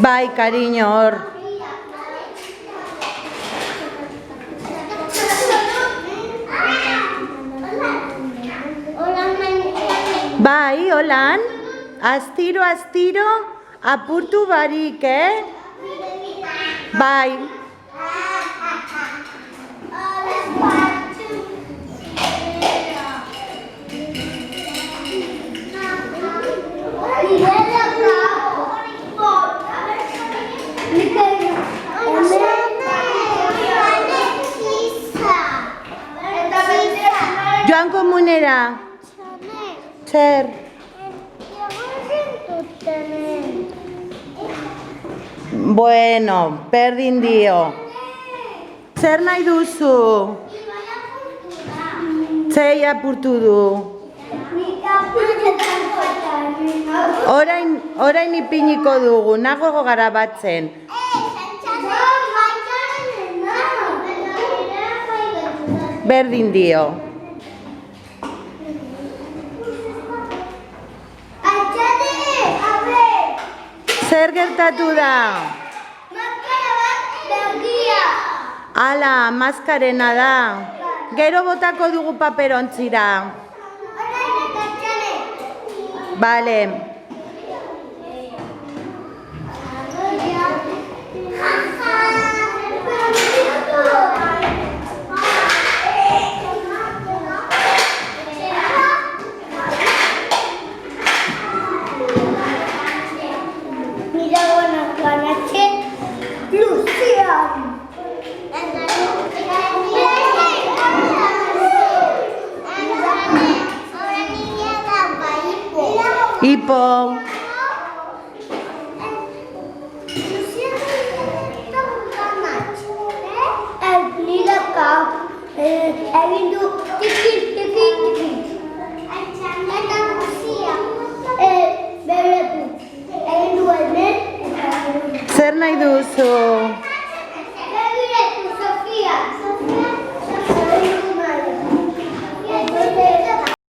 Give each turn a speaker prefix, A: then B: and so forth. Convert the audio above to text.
A: Bai, cariño, hor. Bai, holan. Astiro, astiro, apurtu barik, Bai. Joan komunera. Zer. Bueno, berdin dio. Zer nahi duzu? Zei apurtu du. Orain ipiniko dugu, nago gara batzen. Berdin dio. Zer gertatu da? Ala, maskarena da. Gero botako dugu paperontzira. Bale. Ipo. Zer nahi duzu?